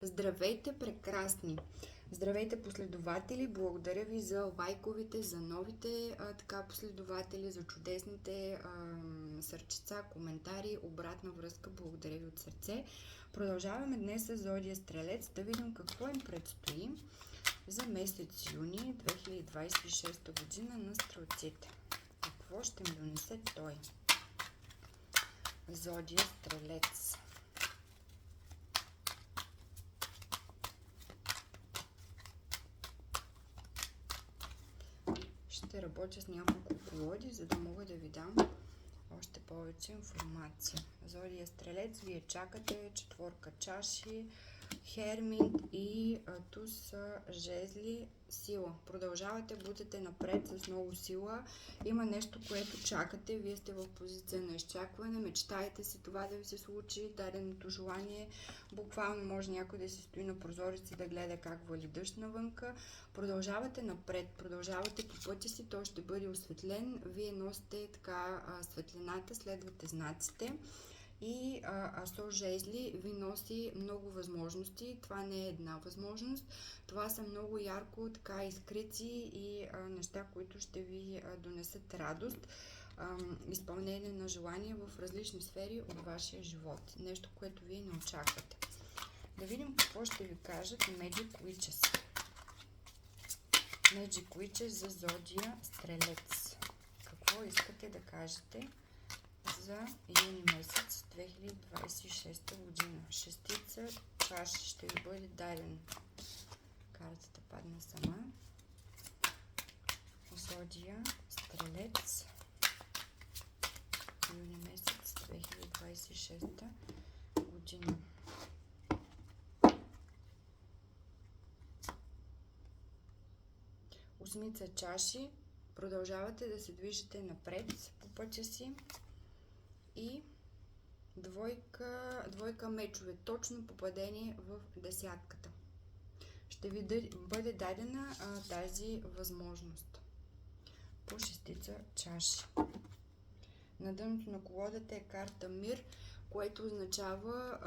Здравейте, прекрасни! Здравейте, последователи! Благодаря ви за лайковите, за новите последователи, за чудесните сърчица, коментари, обратна връзка. Благодаря ви от сърце. Продължаваме днес с Зодия Стрелец да видим какво им предстои за месец юни 2026 година на стрелците. Какво ще ми донесе той? Зодия Стрелец. Ще работя с няколко колоди, за да мога да ви дам още повече информация. Зодия Стрелец, вие чакате четворка чаши, Хермит и туз жезли, сила. Продължавате, бутате напред с много сила. Има нещо, което чакате. Вие сте в позиция на изчакване. Мечтаете се това да ви се случи, даденото желание. Буквално може някой да се стои на прозорец и да гледа как вали дъжд навънка. Продължавате напред, продължавате по пътя си, той ще бъде осветлен. Вие носите така светлината, следвате знаците. И Асо жезли ви носи много възможности. Това не е една възможност. Това са много ярко така изкрици и неща, които ще ви донесат радост, изпълнение на желания в различни сфери от вашия живот. Нещо, което вие не очаквате. Да видим какво ще ви кажат Magic Witches. Magic Witches за Зодия Стрелец. Какво искате да кажете за юни месец 2026 година? Шестица чаши ще ви бъде даден. Картата падна сама. Зодия Стрелец, юни месец 2026 година. Осмица чаши. Продължавате да се движите напред по пътя си. И двойка мечове, точно попадение в десятката. Ще ви бъде дадена тази възможност. По шестица чаши. На дъното на колодата е карта Мир, което означава,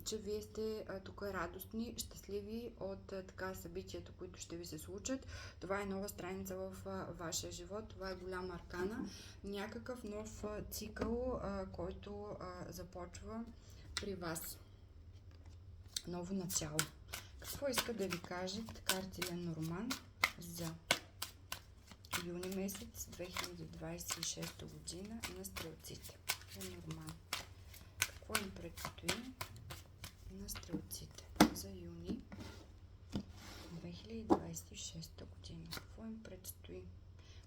че вие сте тук радостни, щастливи от събитията, които ще ви се случат. Това е нова страница в вашия живот, това е голяма аркана, някакъв нов цикъл, който започва при вас. Ново начало. Какво иска да ви кажат карти Ленорман за юни месец 2026 година на стрелците? Ленорман. Какво им предстои на стрелците за юни 2026 година? Какво им предстои?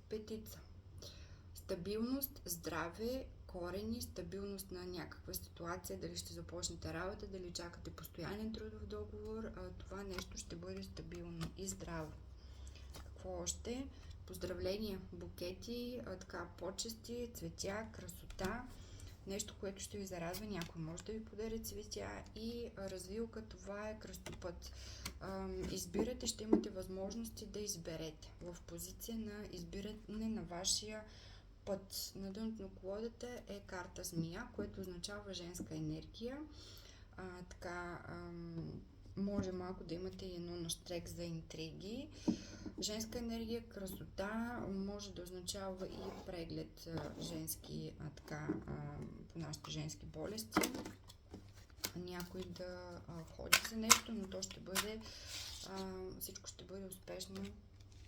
Петица. Стабилност, здраве, корени, стабилност на някаква ситуация, дали ще започнете работа, дали чакате постоянен трудов договор, това нещо ще бъде стабилно и здраво. Какво още? Поздравления, букети, почести, цветя, красота. Нещо, което ще ви зарадва, някой може да ви подари цветя и развилка, това е кръстопът. Избирате, ще имате възможности да изберете в позиция на избиране на вашия път. На дъното на колодата е карта Змия, което означава женска енергия. Може малко да имате едно наштрек за интриги. Женска енергия, красота, може да означава и преглед женски, по нашите женски болести. Някой да ходи за нещо, но то ще бъде, всичко ще бъде успешно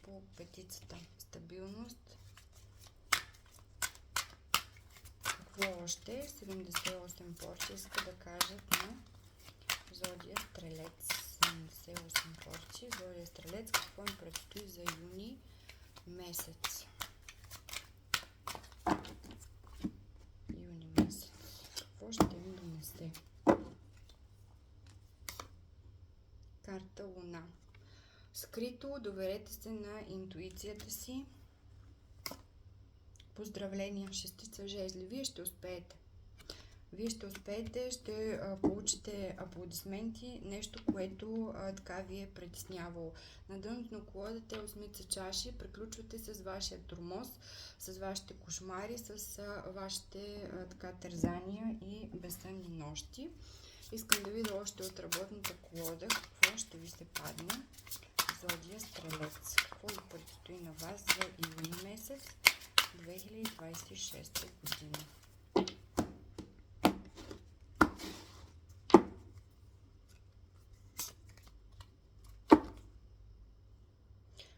по петицата. Стабилност. Какво още? 78 порции иска да кажат на Зодия Стрелец. 78 порции. Зодия Стрелец, какво им предстои за юни месец? Юни месец. Какво ще им донесе? Карта Луна. Скрито, доверете се на интуицията си. Поздравления, шестица жезли. Вие ще успеете. Вие ще успеете, ще получите аплодисменти, нещо, което ви е притеснявало. На дъното на колодата е осмица чаши, приключвате с вашия тормоз, с вашите кошмари, с вашите тързания и безсънни нощи. Искам да видя още от работната колода какво ще ви се падне. Зодия Стрелец. Какво ви предстои на вас за юни месец 2026 година?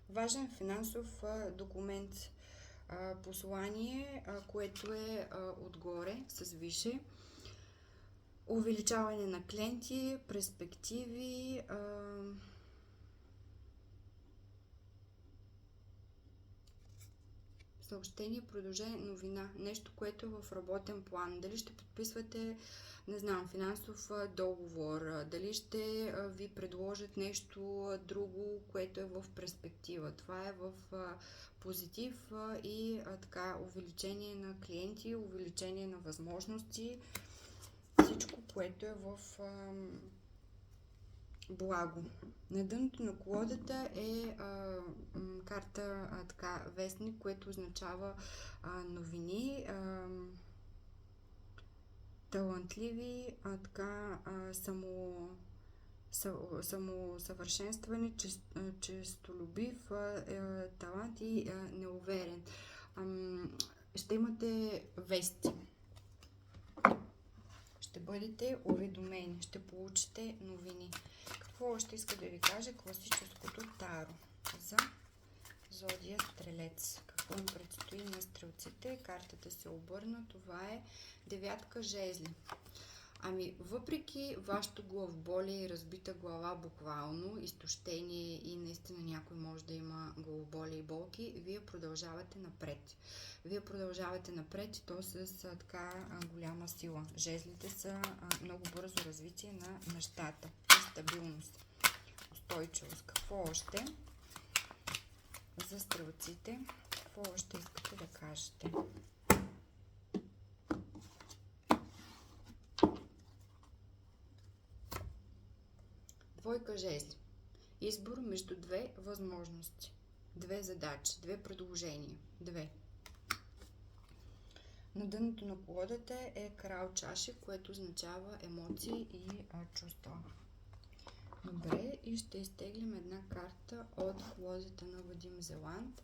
Важен финансов документ, послание, което е отгоре с више. Увеличаване на клиенти, перспективи, съобщение, продължение, новина, нещо, което е в работен план. Дали ще подписвате, не знам, финансов договор, дали ще ви предложат нещо друго, което е в перспектива. Това е в позитив и така увеличение на клиенти, увеличение на възможности, всичко, което е в благо. На дъното на колодата е карта така вестник, което означава новини, талантливи, самосъвършенстване, честолюбив, талант и неуверен. Ще имате вести. Ще бъдете уведомени, ще получите новини. Какво още иска да ви кажа класическото таро за Зодия Стрелец? Какво им предстои на стрелците? Картата се обърна. Това е девятка жезли. Ами, въпреки вашето главоболие и разбита глава, буквално, изтощение и наистина някой може да има главоболие и болки, вие продължавате напред. Вие продължавате напред и то с така голяма сила. Жезлите са много бързо развитие на нещата. И стабилност, устойчивост. Какво още за стрелците? Какво още искате да кажете? Двойка жезли. Избор между две възможности. Две задачи, две предложения. Две. На дъното на колодата е крал чаши, което означава емоции и чувства. Добре, и ще изтеглим една карта от колодата на Вадим Зеланд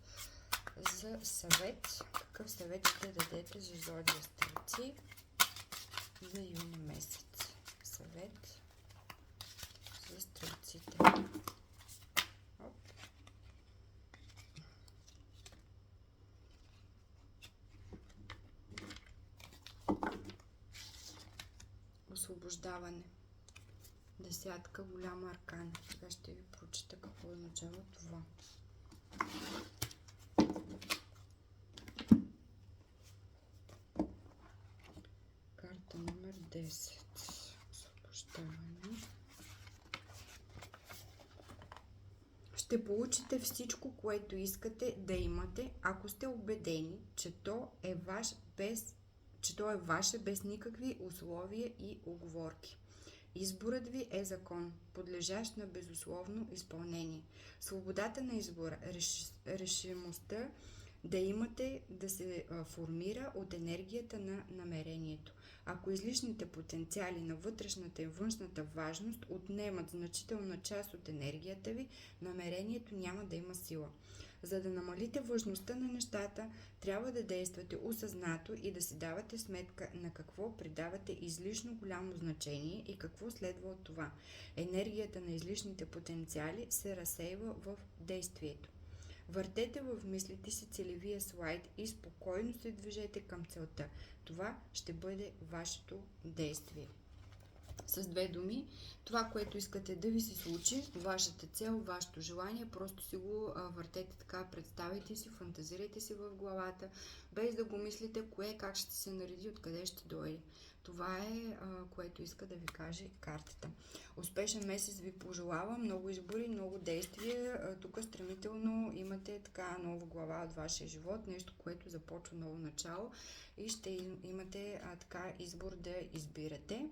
за съвет. Какъв съвет ще дадете за Зодия Стрелци за юни месец? Съвет за стрелците. Освобождаване. Десятка, голяма аркана. Сега ще ви прочита какво означава това. Карта номер 10. Освобождаване. Ще получите всичко, което искате да имате, ако сте убедени, че то е ваше без никакви условия и уговорки. Изборът ви е закон, подлежащ на безусловно изпълнение. Свободата на избора, решимостта да имате да се формира от енергията на намерението. Ако излишните потенциали на вътрешната и външната важност отнемат значителна част от енергията ви, намерението няма да има сила. За да намалите важността на нещата, трябва да действате осъзнато и да си давате сметка на какво придавате излишно голямо значение и какво следва от това. Енергията на излишните потенциали се разсейва в действието. Въртете в мислите си целевия слайд и спокойно се движете към целта. Това ще бъде вашето действие. С две думи, това, което искате да ви се случи, вашата цел, вашето желание, просто си го въртете така, представете си, фантазирайте си в главата, без да го мислите кое как ще се нареди, откъде ще дойде. Това е, което иска да ви каже картата. Успешен месец ви пожелавам, много избори, много действия. Тук стремително имате така нова глава от вашия живот, нещо, което започва ново начало и ще имате така избор да избирате.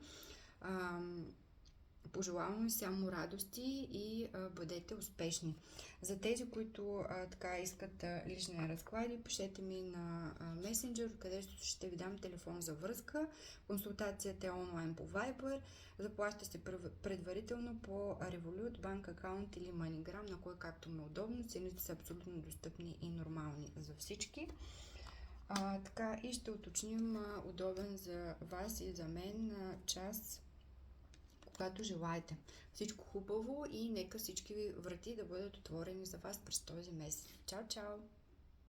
Пожелавам ви само радости и бъдете успешни. За тези, които така искат лични разклади, пишете ми на Messenger, където ще ви дам телефон за връзка. Консултацията е онлайн по Viber. Заплаща се предварително по Revolut, банк акаунт или MoneyGram, на кой както ме е удобно. Цените са абсолютно достъпни и нормални за всички. Така и ще уточним удобен за вас и за мен час, когато желаете. Всичко хубаво и нека всички врати да бъдат отворени за вас през този месец. Чао, чао!